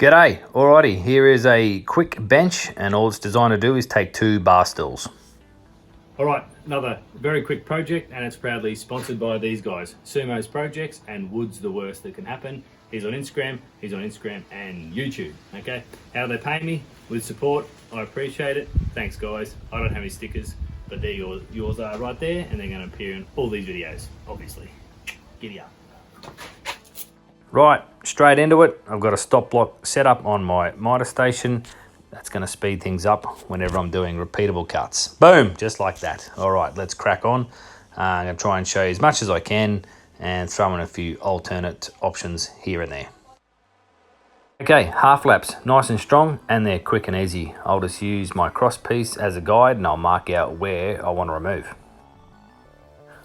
G'day, alrighty, here is a quick bench and all it's designed to do is take 2 bar stools. Alright, another very quick project and it's proudly sponsored by these guys, Sumo's Projects and Wood's the Worst That Can Happen. He's on Instagram and YouTube, okay? How they pay me? With support, I appreciate it. Thanks guys. I don't have any stickers, but they're yours are right there and they're going to appear in all these videos, obviously. Giddy up. Right, straight into it. I've got a stop block set up on my miter station. That's going to speed things up whenever I'm doing repeatable cuts. Boom, just like that. All right, let's crack on. I'm going to try and show you as much as I can and throw in a few alternate options here and there. Okay, half laps, nice and strong, and they're quick and easy. I'll just use my cross piece as a guide and I'll mark out where I want to remove.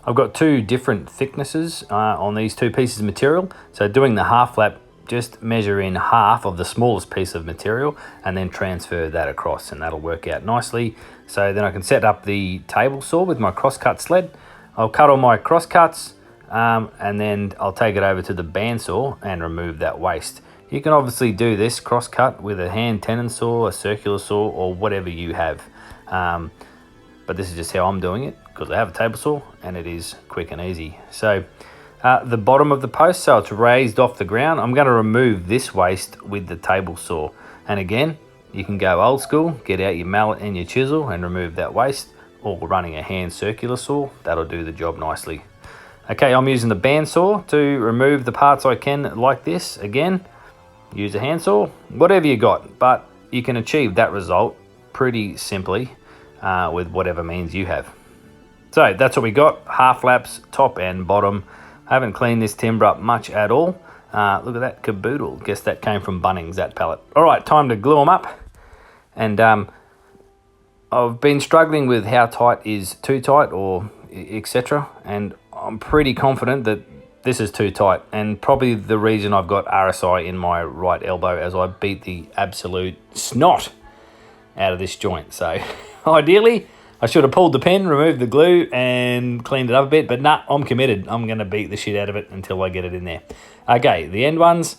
I've got 2 different thicknesses on these 2 pieces of material. So doing the half lap, just measure in half of the smallest piece of material and then transfer that across and that'll work out nicely. So then I can set up the table saw with my crosscut sled. I'll cut all my cross cuts and then I'll take it over to the bandsaw and remove that waste. You can obviously do this cross cut with a hand tenon saw, a circular saw, or whatever you have. But this is just how I'm doing it because I have a table saw and it is quick and easy. So the bottom of the post, so it's raised off the ground, I'm going to remove this waste with the table saw. And again, you can go old school, get out your mallet and your chisel and remove that waste, or running a hand circular saw, that'll do the job nicely. Okay, I'm using the bandsaw to remove the parts I can like this. Again, use a handsaw, whatever you got, but you can achieve that result pretty simply with whatever means you have. So that's what we got, half laps, top and bottom. I haven't cleaned this timber up much at all. Look at that caboodle, guess that came from Bunnings, that pallet. All right, time to glue them up. And I've been struggling with how tight is too tight or etc. And I'm pretty confident that this is too tight, and probably the reason I've got RSI in my right elbow as I beat the absolute snot out of this joint. So ideally, I should have pulled the pin, removed the glue and cleaned it up a bit, but nah, I'm committed. I'm going to beat the shit out of it until I get it in there. Okay, the end ones,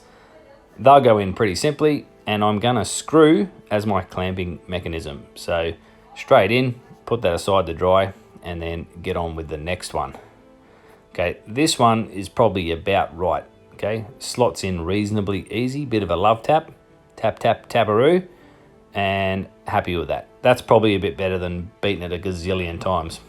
they'll go in pretty simply, and I'm going to screw as my clamping mechanism. So straight in, put that aside to dry, and then get on with the next one. Okay, this one is probably about right. Okay, slots in reasonably easy, bit of a love tap, tap, tap, taparoo, and happy with that. That's probably a bit better than beating it a gazillion times.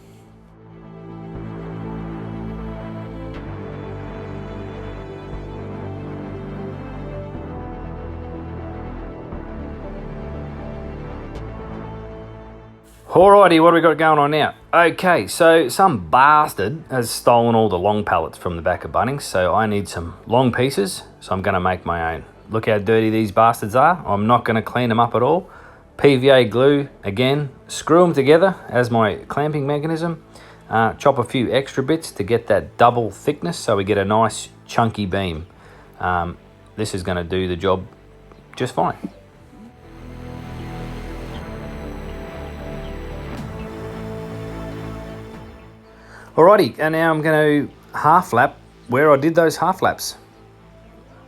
Alrighty, what do we got going on now? Okay, so some bastard has stolen all the long pallets from the back of Bunnings, so I need some long pieces, so I'm going to make my own. Look how dirty these bastards are. I'm not going to clean them up at all. PVA glue, again, screw them together as my clamping mechanism. Chop a few extra bits to get that double thickness so we get a nice chunky beam. This is going to do the job just fine. Alrighty, and now I'm going to half lap where I did those half laps.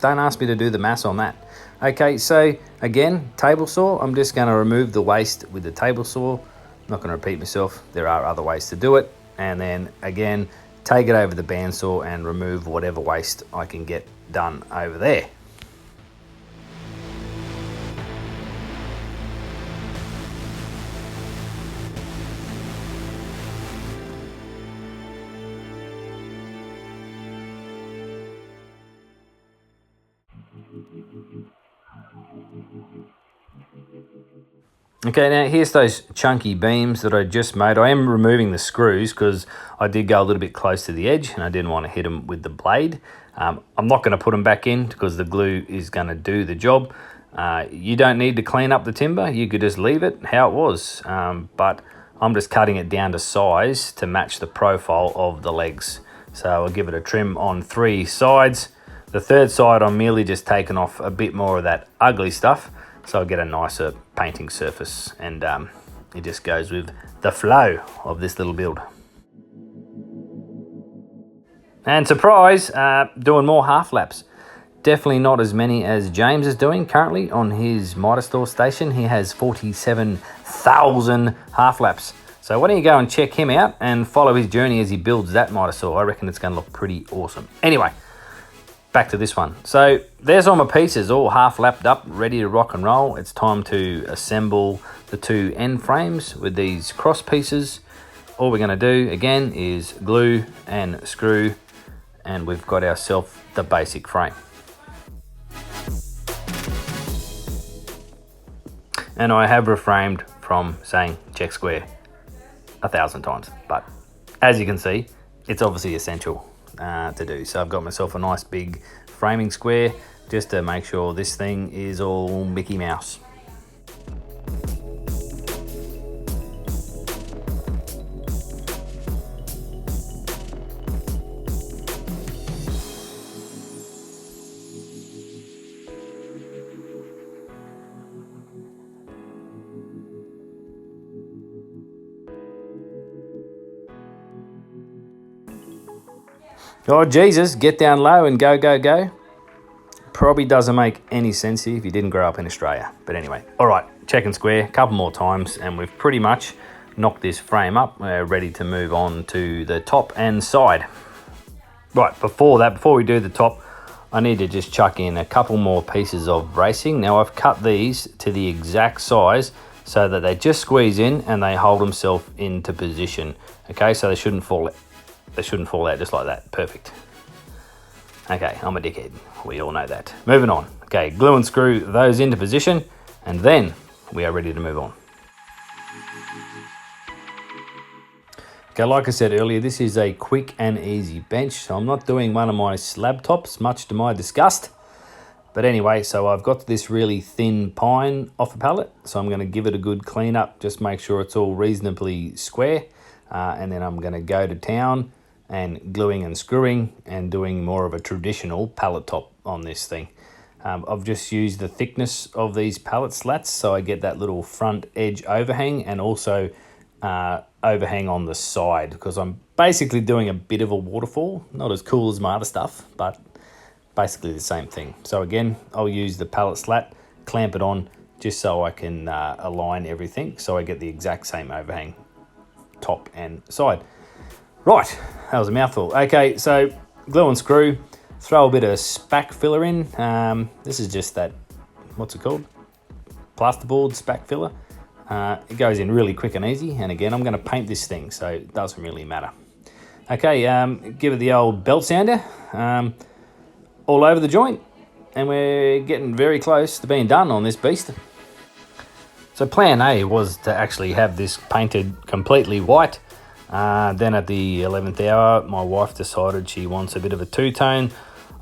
Don't ask me to do the maths on that. Okay, so again, table saw. I'm just going to remove the waste with the table saw. I'm not going to repeat myself. There are other ways to do it. And then again, take it over the bandsaw and remove whatever waste I can get done over there. Okay, now here's those chunky beams that I just made. I am removing the screws because I did go a little bit close to the edge and I didn't want to hit them with the blade. I'm not going to put them back in because the glue is going to do the job. You don't need to clean up the timber. You could just leave it how it was. But I'm just cutting it down to size to match the profile of the legs. So I'll give it a trim on 3 sides. The 3rd side, I'm merely just taking off a bit more of that ugly stuff, so I'll get a nicer painting surface, and it just goes with the flow of this little build. And surprise, doing more half laps. Definitely not as many as James is doing currently on his Mitre Store station. He has 47,000 half laps. So why don't you go and check him out and follow his journey as he builds that Mitre Store. I reckon it's going to look pretty awesome. Anyway, back to this one. So there's all my pieces all half lapped up, ready to rock and roll. It's time to assemble the two end frames with these cross pieces. All we're going to do again is glue and screw, and we've got ourselves the basic frame. And I have refrained from saying check square 1,000 times, but as you can see, it's obviously essential to do. So I've got myself a nice big framing square just to make sure this thing is all Mickey Mouse. Oh Jesus, get down low and go, go, go. Probably doesn't make any sense if you didn't grow up in Australia. But anyway, all right, check and square, a couple more times, and we've pretty much knocked this frame up. We're ready to move on to the top and side. Right, before we do the top, I need to just chuck in a couple more pieces of bracing. Now I've cut these to the exact size so that they just squeeze in and they hold themselves into position. Okay, so they shouldn't fall out. They shouldn't fall out just like that. Perfect. Okay, I'm a dickhead. We all know that. Moving on. Okay, glue and screw those into position, and then we are ready to move on. Okay, like I said earlier, this is a quick and easy bench, so I'm not doing one of my slab tops, much to my disgust. But anyway, so I've got this really thin pine off a pallet, so I'm going to give it a good clean up, just make sure it's all reasonably square, and then I'm going to go to town and gluing and screwing and doing more of a traditional pallet top on this thing. I've just used the thickness of these pallet slats so I get that little front edge overhang and also overhang on the side, because I'm basically doing a bit of a waterfall. Not as cool as my other stuff, but basically the same thing. So again, I'll use the pallet slat, clamp it on just so I can align everything so I get the exact same overhang top and side. Right, that was a mouthful. Okay, so glue and screw, throw a bit of spack filler in. This is just that, what's it called? Plasterboard spack filler. It goes in really quick and easy. And again, I'm going to paint this thing, so it doesn't really matter. Okay, give it the old belt sander all over the joint. And we're getting very close to being done on this beast. So plan A was to actually have this painted completely white. Then at the 11th hour, my wife decided she wants a bit of a two-tone.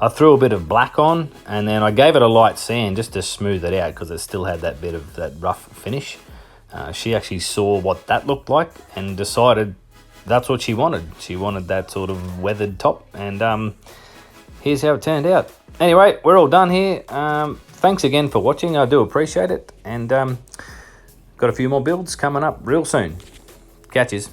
I threw a bit of black on, and then I gave it a light sand just to smooth it out because it still had that bit of that rough finish. She actually saw what that looked like and decided that's what she wanted. She wanted that sort of weathered top, and here's how it turned out. Anyway, we're all done here. Thanks again for watching. I do appreciate it, and got a few more builds coming up real soon. Catches.